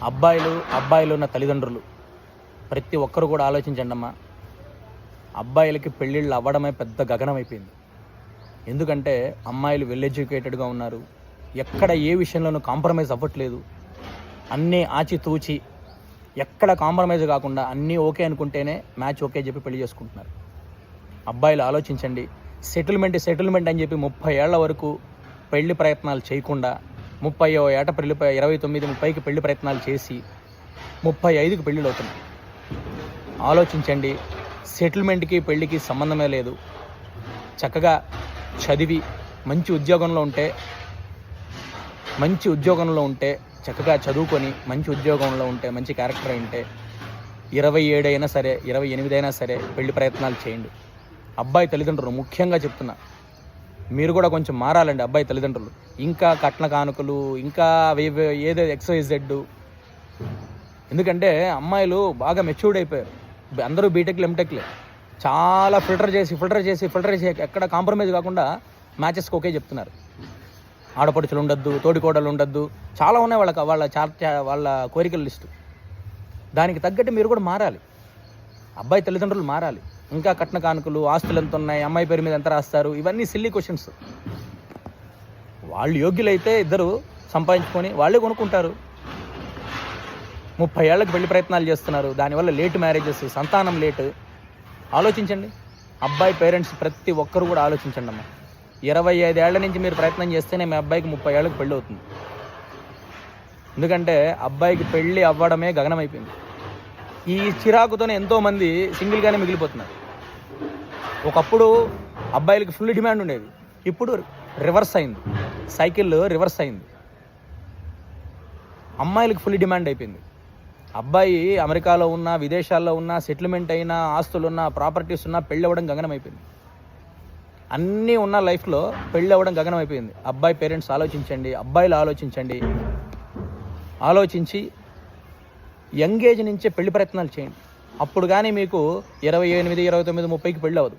అబ్బాయిలు ఉన్న తల్లిదండ్రులు ప్రతి ఒక్కరు కూడా ఆలోచించండి అమ్మా. అబ్బాయిలకి పెళ్ళిళ్ళు అవ్వడమే పెద్ద గగనం అయిపోయింది. ఎందుకంటే అమ్మాయిలు వెల్ ఎడ్యుకేటెడ్గా ఉన్నారు, ఎక్కడ ఏ విషయంలోనూ కాంప్రమైజ్ అవ్వట్లేదు, అన్నీ ఆచితూచి ఎక్కడ కాంప్రమైజ్ కాకుండా అన్నీ ఓకే అనుకుంటేనే మ్యాచ్ ఓకే చెప్పి పెళ్లి చేసుకుంటున్నారు. అబ్బాయిలు ఆలోచించండి. సెటిల్మెంట్ అని చెప్పి 30 ఏళ్ల వరకు పెళ్లి ప్రయత్నాలు చేయకుండా 30వ ఏట 29-30కి పెళ్లి ప్రయత్నాలు చేసి 35కి పెళ్ళిళ్ళు అవుతున్నాయి. ఆలోచించండి. సెటిల్మెంట్కి పెళ్ళికి సంబంధమే లేదు. చక్కగా చదివి మంచి ఉద్యోగంలో ఉంటే చక్కగా చదువుకొని మంచి ఉద్యోగంలో ఉంటే మంచి క్యారెక్టర్ ఉంటే 27 అయినా సరే 28 అయినా సరే పెళ్లి ప్రయత్నాలు చేయండి. అబ్బాయి తల్లిదండ్రులు ముఖ్యంగా చెప్తున్నా, మీరు కూడా కొంచెం మారాలండి. అబ్బాయి తల్లిదండ్రులు ఇంకా కట్న కానుకలు ఇంకా ఏదో XYZ. ఎందుకంటే అమ్మాయిలు బాగా మెచ్యూర్డ్ అయిపోయారు. అందరూ బీటెక్లు ఎంటెక్లే. చాలా ఫిల్టర్ చేసి ఎక్కడ కాంప్రమైజ్ కాకుండా మ్యాచెస్కి ఓకే చెప్తున్నారు. ఆడపడుచులు ఉండొద్దు, తోడికోడలు ఉండొద్దు, చాలా ఉన్నాయి వాళ్ళ కోరికల లిస్టు. దానికి తగ్గట్టు మీరు కూడా మారాలి. అబ్బాయి తల్లిదండ్రులు మారాలి. ఇంకా కట్న కానుకలు, ఆస్తులు ఎంత ఉన్నాయి, అమ్మాయి పేరు మీద ఎంత రాస్తారు, ఇవన్నీ సిల్లీ క్వశ్చన్స్. వాళ్ళు యోగ్యులైతే ఇద్దరు సంపాదించుకొని వాళ్ళే కొనుక్కుంటారు. 30 ఏళ్ళకి పెళ్లి ప్రయత్నాలు చేస్తున్నారు. దానివల్ల లేట్ మ్యారేజెస్, సంతానం లేట్. ఆలోచించండి. అబ్బాయి పేరెంట్స్ ప్రతి ఒక్కరు కూడా ఆలోచించండి అమ్మా. 25 ఏళ్ల నుంచి మీరు ప్రయత్నం చేస్తేనే మీ అబ్బాయికి 30 ఏళ్ళకి పెళ్ళి అవుతుంది. ఎందుకంటే అబ్బాయికి పెళ్ళి అవ్వడమే గగనం అయిపోయింది. ఈ చిరాకుతోనే ఎంతోమంది సింగిల్గానే మిగిలిపోతున్నారు. ఒకప్పుడు అబ్బాయిలకి ఫుల్ డిమాండ్ ఉండేది, ఇప్పుడు రివర్స్ అయింది. సైకిల్ రివర్స్ అయింది. అమ్మాయిలకి ఫుల్ డిమాండ్ అయిపోయింది. అబ్బాయి అమెరికాలో ఉన్నా, విదేశాల్లో ఉన్నా, సెటిల్మెంట్ అయినా, ఆస్తులున్నా, ప్రాపర్టీస్ ఉన్నా, పెళ్ళి అవ్వడం గగనం అయిపోయింది. అన్నీ ఉన్న లైఫ్లో పెళ్ళి అవ్వడం గగనం అయిపోయింది. అబ్బాయి పేరెంట్స్ ఆలోచించండి. అబ్బాయిలు ఆలోచించి యంగ్ ఏజ్ నుంచే పెళ్లి ప్రయత్నాలు చేయండి. అప్పుడు కానీ మీకు 28, 29, 30కి పెళ్ళి అవ్వదు.